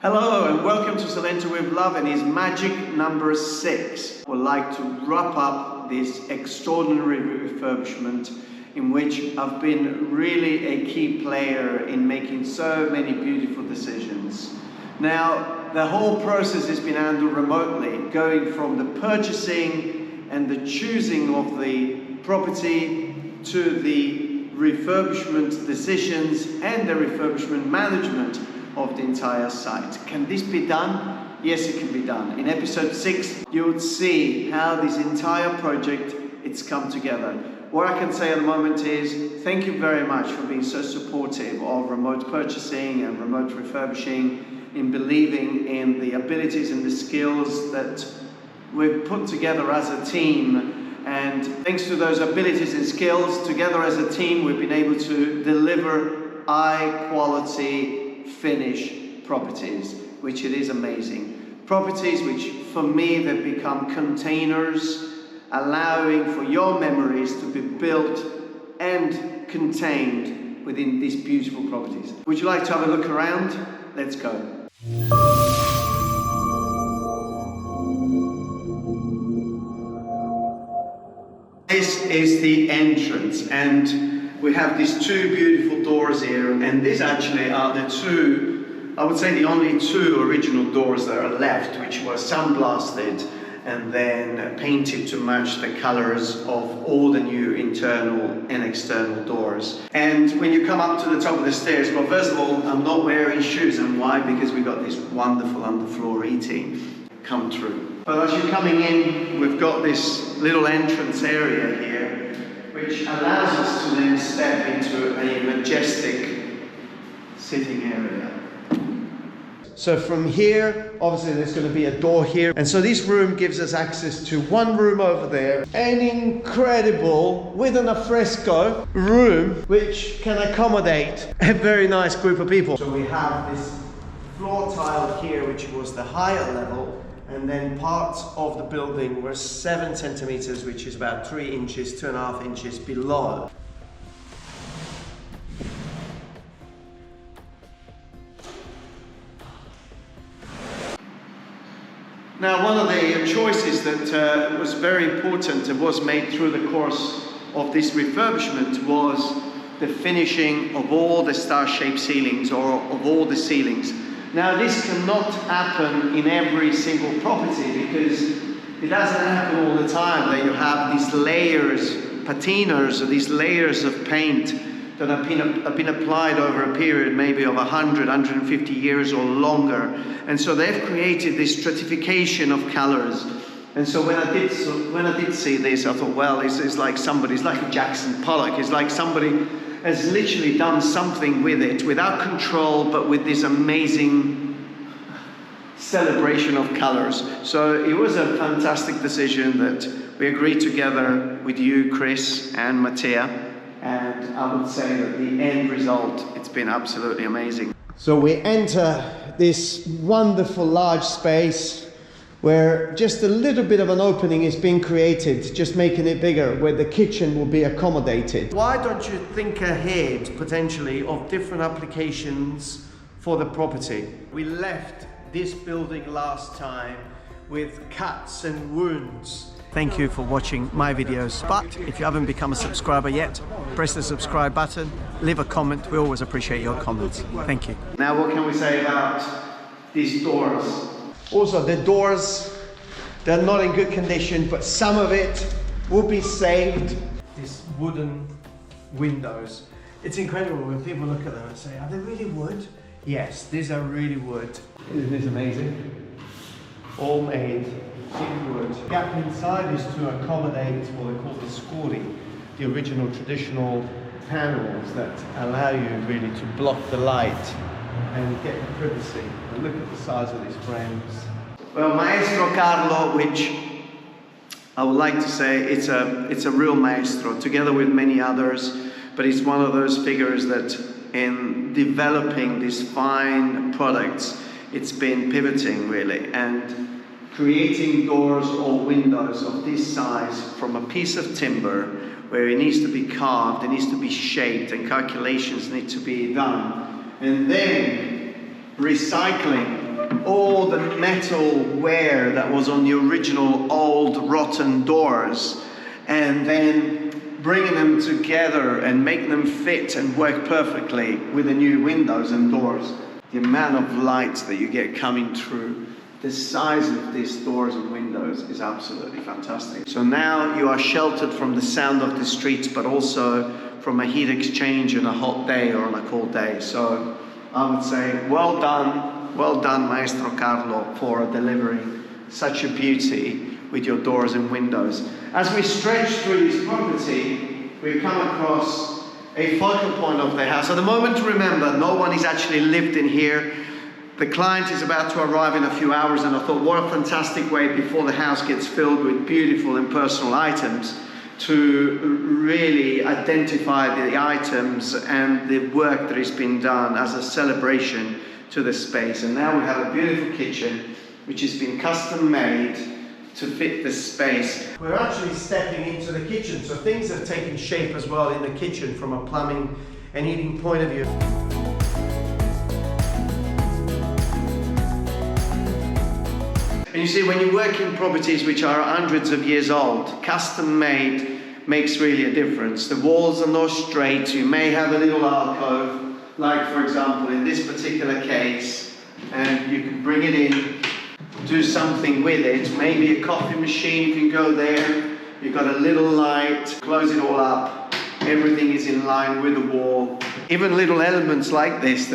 Hello and welcome to Salento with Love and his magic number 6. I would like to wrap up this extraordinary refurbishment in which I've been really a key player in making so many beautiful decisions. Now, the whole process has been handled remotely, going from the purchasing and the choosing of the property to the refurbishment decisions and the refurbishment management of the entire site. Can this be done? Yes, it can be done. In episode 6, you would see how this entire project it's come together. What I can say at the moment is thank you very much for being so supportive of remote purchasing and remote refurbishing, in believing in the abilities and the skills that we've put together as a team. And thanks to those abilities and skills, together as a team, we've been able to deliver high quality finished properties, which it is amazing. Properties which for me they've become containers, allowing for your memories to be built and contained within these beautiful properties. Would you like to have a look around? Let's go. This is the entrance, and we have these two beautiful doors here, and these actually are the two, I would say the only two original doors that are left, which were sandblasted and then painted to match the colors of all the new internal and external doors. And when you come up to the top of the stairs, well, first of all, I'm not wearing shoes, and why? Because we got this wonderful underfloor heating come through. But as you're coming in, we've got this little entrance area here, which allows us to then step into a majestic sitting area. So from here, obviously there's going to be a door here. And so this room gives us access to one room over there, an incredible, with an alfresco room, which can accommodate a very nice group of people. So we have this floor tile here, which was the higher level. And then parts of the building were 7 centimeters, which is about 3 inches, 2.5 inches below. Now, one of the choices that was very important and was made through the course of this refurbishment was the finishing of all the star-shaped ceilings, or of all the ceilings. Now, this cannot happen in every single property because it doesn't happen all the time that you have these layers, patinas, or these layers of paint that have been applied over a period maybe of 100, 150 years or longer. And so they've created this stratification of colors. And so when I did see this, I thought, well, it's like somebody, it's like a Jackson Pollock, it's like somebody has literally done something with it without control, but with this amazing celebration of colors. So it was a fantastic decision that we agreed together with you, Chris and Mattia, and I would say that the end result, it's been absolutely amazing. So we enter this wonderful large space where just a little bit of an opening is being created, just making it bigger, where the kitchen will be accommodated. Why don't you think ahead, potentially, of different applications for the property? We left this building last time with cuts and wounds. Thank you for watching my videos, but if you haven't become a subscriber yet, press the subscribe button, leave a comment. We always appreciate your comments. Thank you. Now, what can we say about these doors? Also, the doors, they're not in good condition, but some of it will be saved. These wooden windows. It's incredible when people look at them and say, are they really wood? Yes, these are really wood. Isn't this amazing? All made in wood. The gap inside is to accommodate what they call the scuri, the original traditional panels that allow you really to block the light and get the privacy. And look at the size of these frames. Well, Maestro Carlo, which I would like to say it's a real maestro, together with many others, but he's one of those figures that in developing these fine products, it's been pivoting really, and creating doors or windows of this size from a piece of timber where it needs to be carved, it needs to be shaped, and calculations need to be done. And then recycling all the metal wear that was on the original old rotten doors and then bringing them together and making them fit and work perfectly with the new windows and doors. The amount of lights that you get coming through, the size of these doors and windows is absolutely fantastic. So now you are sheltered from the sound of the streets, but also from a heat exchange on a hot day or on a cold day. So I would say, well done, Maestro Carlo, for delivering such a beauty with your doors and windows. As we stretch through this property, we come across a focal point of the house. At the moment, remember, no one is actually lived in here. The client is about to arrive in a few hours, and I thought, what a fantastic way before the house gets filled with beautiful and personal items to really identify the items and the work that has been done as a celebration to the space. And now we have a beautiful kitchen which has been custom made to fit the space. We're actually stepping into the kitchen, so things have taken shape as well in the kitchen from a plumbing and heating point of view. And you see, when you work in properties which are hundreds of years old, custom made makes really a difference. The walls are not straight. You may have a little alcove, like for example in this particular case, and you can bring it in, do something with it. Maybe a coffee machine can go there. You've got a little light, close it all up. Everything is in line with the wall. Even little elements like this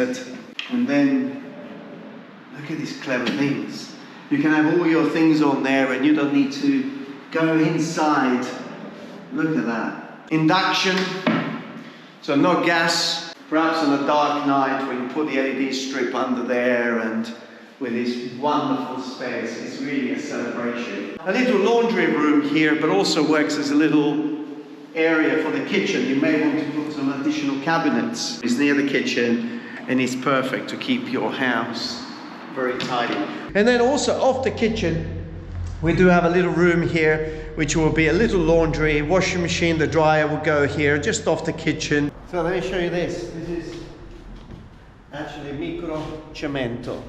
and then look at these clever things. You can have all your things on there and you don't need to go inside. Look at that. Induction, so no gas. Perhaps on a dark night when you put the LED strip under there and with this wonderful space, it's really a celebration. A little laundry room here, but also works as a little area for the kitchen. You may want to put some additional cabinets. It's near the kitchen and it's perfect to keep your house very tidy. And then also off the kitchen, we do have a little room here, which will be a little laundry, washing machine, the dryer will go here, just off the kitchen. So let me show you this. This is actually micro cemento.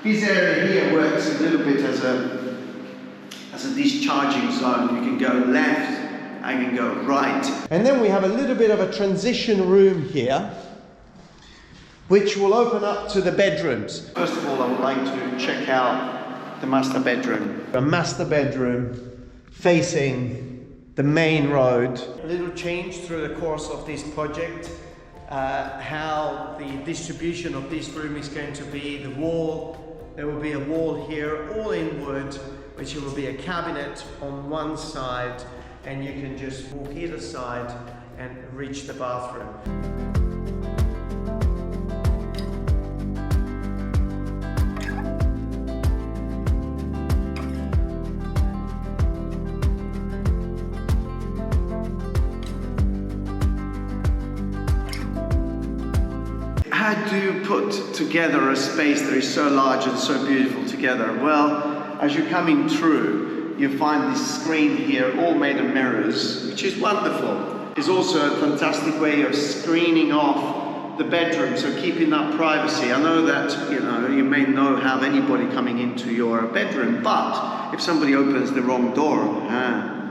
This area here works a little bit as a discharging zone. You can go left, I can go right. And then we have a little bit of a transition room here, which will open up to the bedrooms. First of all, I would like to check out the master bedroom. A master bedroom facing the main road. A little change through the course of this project. How the distribution of this room is going to be. The wall, there will be a wall here, all in wood, which will be a cabinet on one side, and you can just walk either side and reach the bathroom. How do you put together a space that is so large and so beautiful together? Well, as you're coming through, you find this screen here, all made of mirrors, which is wonderful. It's also a fantastic way of screening off the bedroom, so keeping that privacy. I know that, you may not have anybody coming into your bedroom, but if somebody opens the wrong door,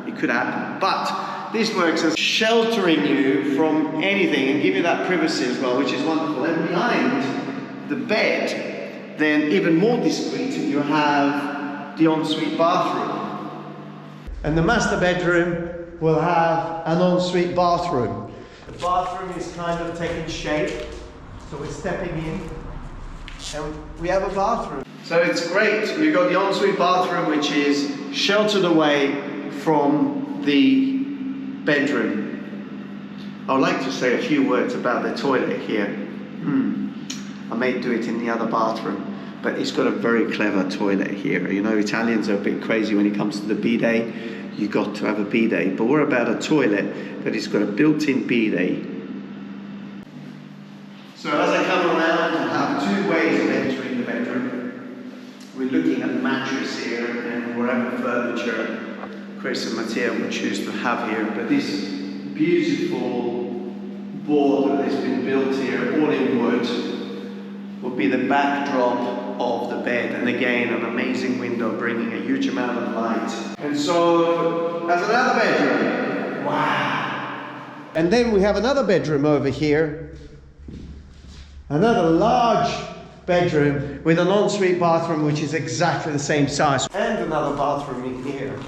it could happen. But this works as sheltering you from anything and give you that privacy as well, which is wonderful. And behind the bed, then even more discreet, you have the ensuite bathroom. And the master bedroom will have an ensuite bathroom. The bathroom is kind of taking shape, so we're stepping in and we have a bathroom. So it's great. You've got the ensuite bathroom, which is sheltered away from the bedroom. I would like to say a few words about the toilet here. I may do it in the other bathroom, but it's got a very clever toilet here. Italians are a bit crazy when it comes to the bidet. You've got to have a bidet, but we're about a toilet that has got a built-in bidet. So as I come around, I have two furniture Chris and Mattia would choose to have here. But this beautiful board that has been built here, all in wood, would be the backdrop of the bed, and again an amazing window bringing a huge amount of light. And so as another bedroom, wow. And then we have another bedroom over here, another large bedroom with an ensuite bathroom which is exactly the same size, and another bathroom in here.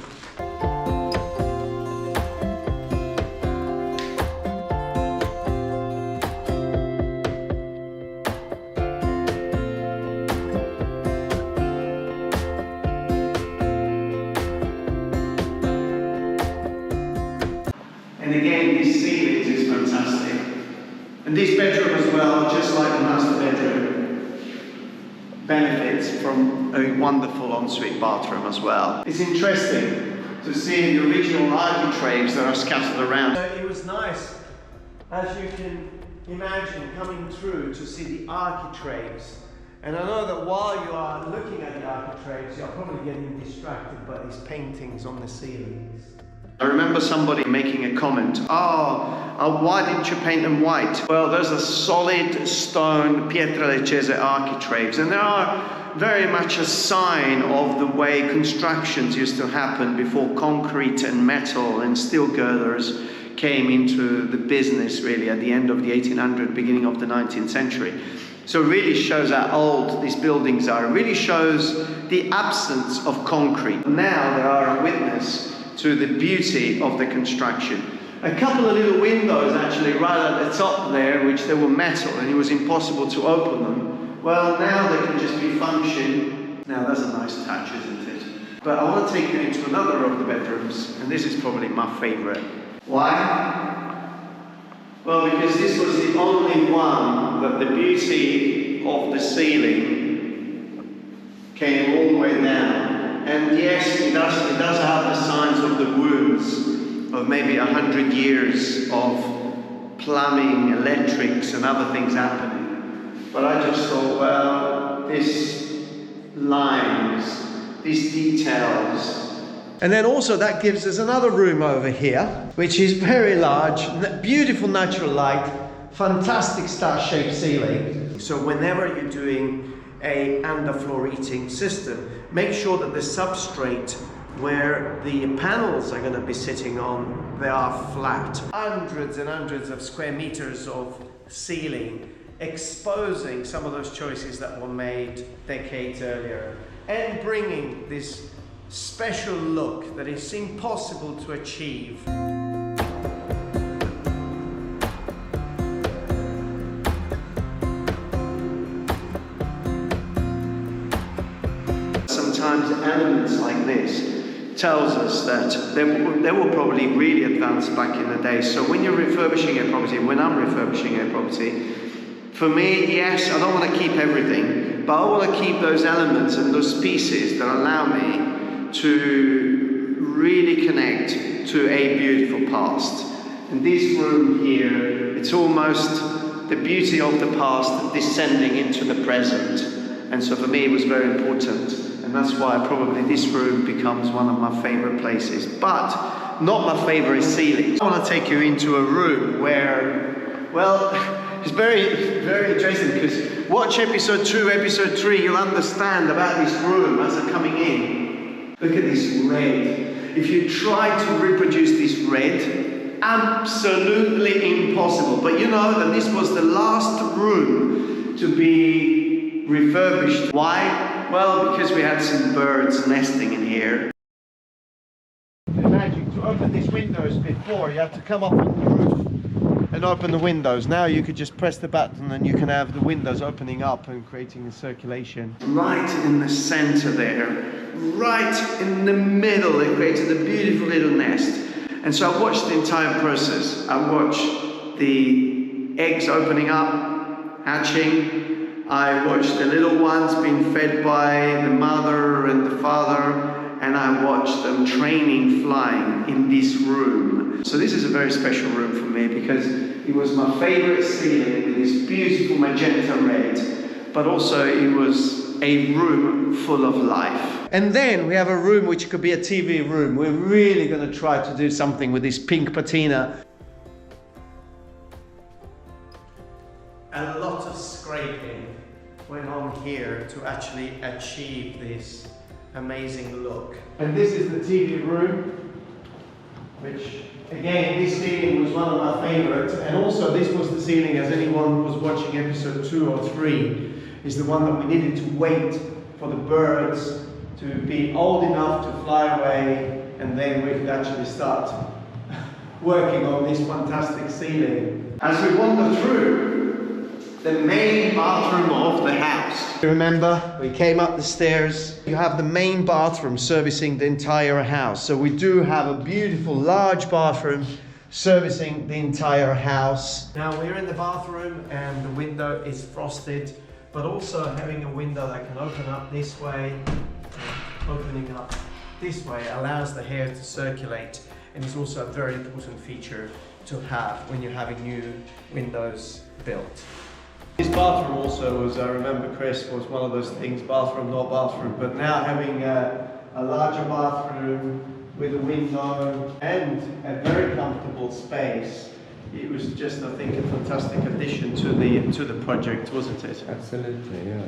And again, these ceilings is fantastic. And this bedroom as well, just like the master bedroom, benefits from a wonderful ensuite bathroom as well. It's interesting to see the original architraves that are scattered around. So it was nice, as you can imagine, coming through to see the architraves. And I know that while you are looking at the architraves, you're probably getting distracted by these paintings on the ceilings. I remember somebody making a comment, why didn't you paint them white? Well, those are solid stone pietra leccese architraves, and they are very much a sign of the way constructions used to happen before concrete and metal and steel girders came into the business, really, at the end of the 1800s, beginning of the 19th century. So it really shows how old these buildings are. It really shows the absence of concrete. Now they are a witness to the beauty of the construction. A couple of little windows actually right at the top there, which they were metal and it was impossible to open them. Well, now they can just be function. Now that's a nice touch, isn't it? But I want to take you into another of the bedrooms, and this is probably my favorite. Why? Well, because this was the only one that the beauty of the ceiling came all the way down. And yes, it does have the signs of the wounds of maybe 100 years of plumbing, electrics and other things happening. But I just thought, well, these lines, these details. And then also that gives us another room over here, which is very large, beautiful natural light, fantastic star-shaped ceiling. So whenever you're doing a underfloor heating system, make sure that the substrate where the panels are going to be sitting on, they are flat. Hundreds and hundreds of square meters of ceiling, exposing some of those choices that were made decades earlier, and bringing this special look that is impossible to achieve. Sometimes elements like this tells us that they were probably really advanced back in the day. So when you're refurbishing a property, when I'm refurbishing a property, for me, yes, I don't want to keep everything, but I want to keep those elements and those pieces that allow me to really connect to a beautiful past. And this room here, it's almost the beauty of the past descending into the present. And so for me, it was very important. And that's why probably this room becomes one of my favorite places. But not my favorite ceiling. I want to take you into a room where, well, it's very, very interesting, because watch episode 2, episode 3, you'll understand about this room as they're coming in. Look at this red. If you try to reproduce this red, absolutely impossible. But you know that this was the last room to be refurbished. Why? Well, because we had some birds nesting in here. Imagine, to open these windows before, you have to come up on the roof and open the windows. Now you could just press the button and you can have the windows opening up and creating a circulation. Right in the center there, right in the middle, it created a beautiful little nest. And so I watched the entire process. I watched the eggs opening up, hatching. I watched the little ones being fed by the mother and the father, and I watched them training flying in this room. So this is a very special room for me, because it was my favorite ceiling with this beautiful magenta red, but also it was a room full of life. And then we have a room which could be a TV room. We're really going to try to do something with this pink patina. A lot of scraping went on here to actually achieve this amazing look. And this is the TV room, which again, this ceiling was one of my favorites, and also this was the ceiling, as anyone was watching episode 2 or 3, is the one that we needed to wait for the birds to be old enough to fly away, and then we could actually start working on this fantastic ceiling. As we wander through the main bathroom of the house. Remember, we came up the stairs. You have the main bathroom servicing the entire house. So we do have a beautiful large bathroom servicing the entire house. Now we're in the bathroom and the window is frosted, but also having a window that can open up this way, opening up this way allows the air to circulate, and is also a very important feature to have when you're having new windows built. This bathroom also was, I remember Chris, was one of those things, bathroom, not bathroom, but now having a larger bathroom with a window and a very comfortable space, it was just, I think, a fantastic addition to the project, wasn't it? Absolutely, yeah.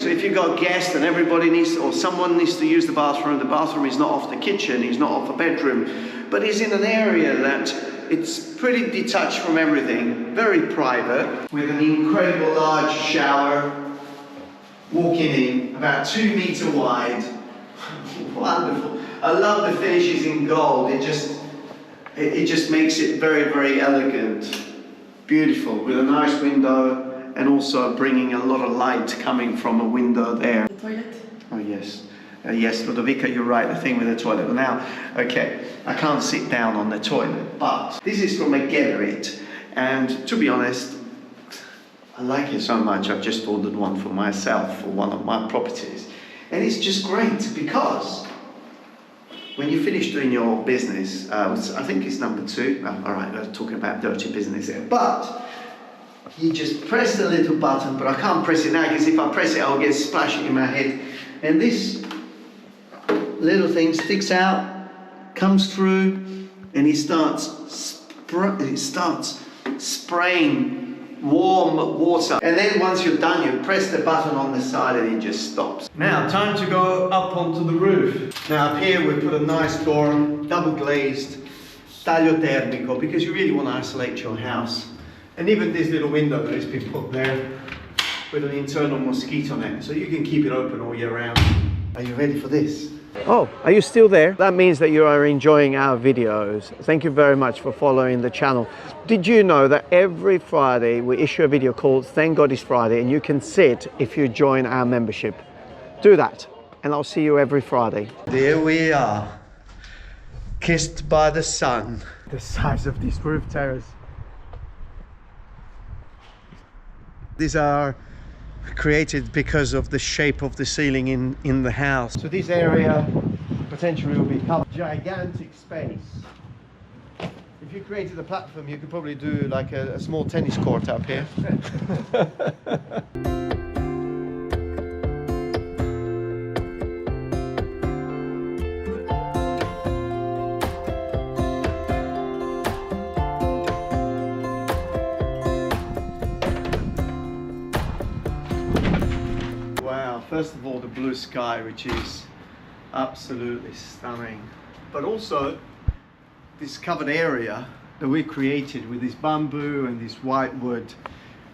So if you've got guests and everybody needs, or someone needs to use the bathroom is not off the kitchen, it's not off a bedroom, but is in an area that it's pretty detached from everything, very private, with an incredible large shower, walking in, about 2 meters wide. Wonderful. I love the finishes in gold. It just makes it very, very elegant, beautiful, with a nice window, and also bringing a lot of light coming from a window there. The toilet? Oh yes, yes, Ludovica, you're right, the thing with the toilet. Now, okay, I can't sit down on the toilet, but this is from a Geberit, and to be honest, I like it so much, I've just ordered one for myself for one of my properties. And it's just great because when you finish doing your business, I think it's number 2, all right, we're talking about dirty business here, but you just press the little button, but I can't press it now because if I press it, I'll get splashing in my head. And this little thing sticks out, comes through, and it starts spraying warm water. And then once you're done, you press the button on the side and it just stops. Now, time to go up onto the roof. Now up here we put a nice door, double glazed, taglio termico, because you really want to isolate your house. And even this little window that has been put there with an internal mosquito net, so you can keep it open all year round. Are you ready for this? Oh, are you still there? That means that you are enjoying our videos. Thank you very much for following the channel. Did you know that every Friday we issue a video called Thank God It's Friday, and you can sit if you join our membership. Do that, and I'll see you every Friday. There we are, kissed by the sun. The size of this roof terrace. These are created because of the shape of the ceiling in the house. So this area potentially will become a gigantic space. If you created a platform, you could probably do like a small tennis court up here. First of all, the blue sky, which is absolutely stunning, but also this covered area that we created with this bamboo and this white wood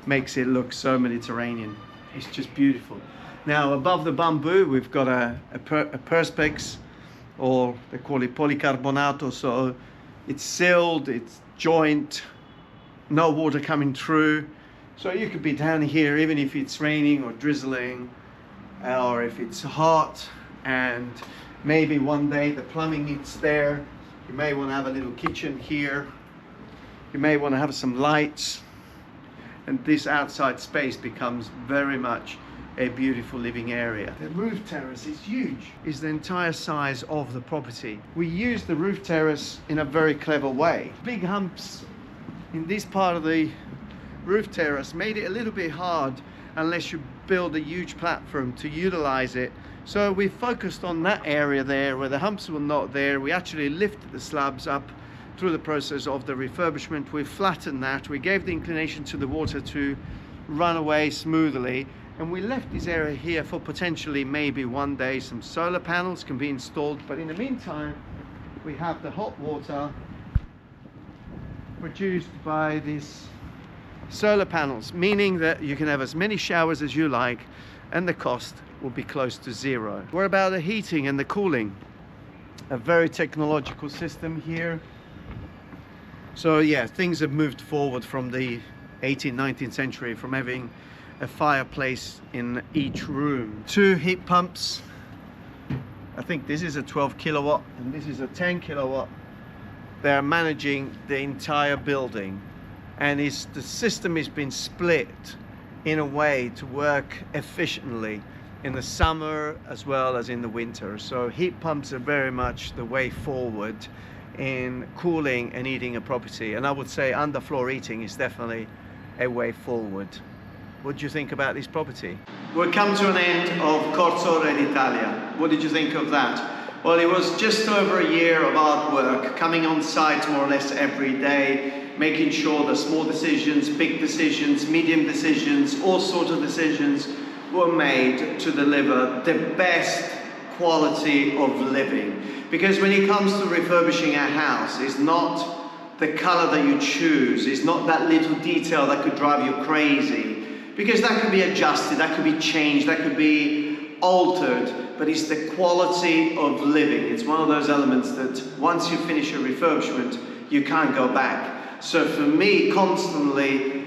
makes it look so Mediterranean. It's just beautiful. Now above the bamboo we've got a perspex, or they call it polycarbonato, so it's sealed, it's joint, no water coming through, so you could be down here even if it's raining or drizzling, or if it's hot, and maybe one day the plumbing is there. You may want to have a little kitchen here. You may want to have some lights, and this outside space becomes very much a beautiful living area. The roof terrace is huge. It's the entire size of the property. We use the roof terrace in a very clever way. Big humps in this part of the roof terrace made it a little bit hard unless you build a huge platform to utilize it. So we focused on that area there where the humps were not there. We actually lifted the slabs up through the process of the refurbishment. We flattened that, we gave the inclination to the water to run away smoothly, and we left this area here for potentially maybe one day some solar panels can be installed. But in the meantime, we have the hot water produced by these solar panels, meaning that you can have as many showers as you like and the cost will be close to zero. What about the heating and the cooling? A very technological system here. So yeah, things have moved forward from the 18th, 19th century, from having a fireplace in each room. 2 heat pumps. I think this is a 12 kilowatt and this is a 10 kilowatt. They're managing the entire building, and the system has been split in a way to work efficiently in the summer as well as in the winter. So heat pumps are very much the way forward in cooling and heating a property, and I would say underfloor heating is definitely a way forward. What do you think about this property? We've come to an end of Corso d'Italia. What did you think of that? Well, it was just over a year of hard work, coming on site more or less every day, making sure that small decisions, big decisions, medium decisions, all sorts of decisions were made to deliver the best quality of living. Because when it comes to refurbishing a house, it's not the color that you choose, it's not that little detail that could drive you crazy, because that could be adjusted, that could be changed, that could be altered, but it's the quality of living. It's one of those elements that once you finish a refurbishment, you can't go back. So for me, constantly,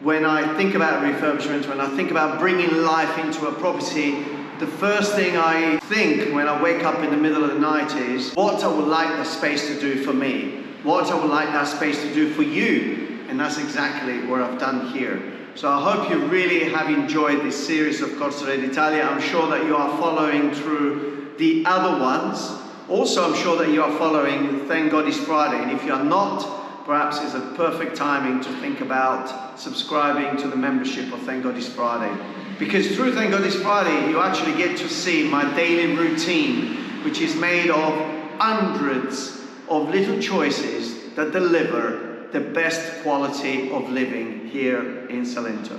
when I think about refurbishment, when I think about bringing life into a property, the first thing I think when I wake up in the middle of the night is what I would like the space to do for me, what I would like that space to do for you, and that's exactly what I've done here. So I hope you really have enjoyed this series of Corso d'Italia. I'm sure that you are following through the other ones. Also, I'm sure that you are following Thank God It's Friday, and if you are not, perhaps it's a perfect timing to think about subscribing to the membership of Thank God It's Friday. Because through Thank God It's Friday, you actually get to see my daily routine, which is made of hundreds of little choices that deliver the best quality of living here in Salento.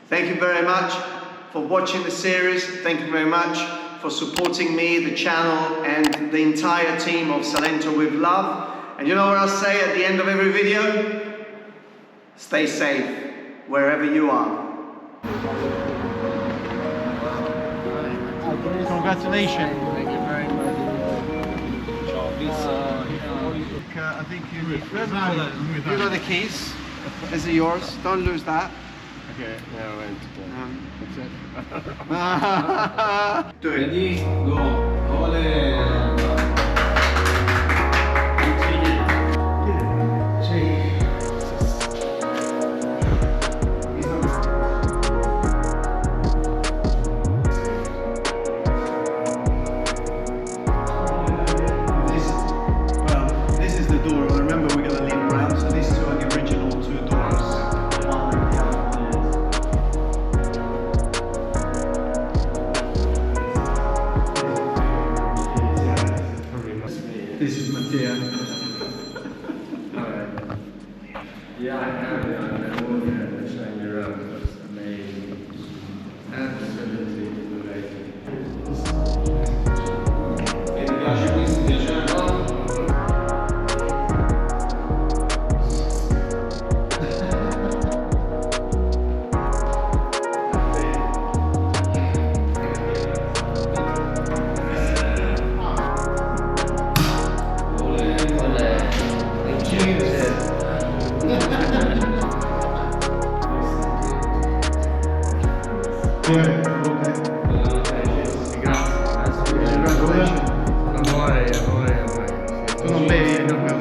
Thank you very much for watching the series. Thank you very much for supporting me, the channel, and the entire team of Salento with love. And you know what I'll say at the end of every video? Stay safe wherever you are. Congratulations. Thank you very much. I think you got the keys. These are yours. Don't lose that. Okay, now That's it. Do it. Ready, go. Ole. This is Mattia. Alright. Yeah, I have the whole here showing you around. It's amazing. Absolutely amazing. E ti piace questo? Ti piace un po'? Tu non bevi, non bevi.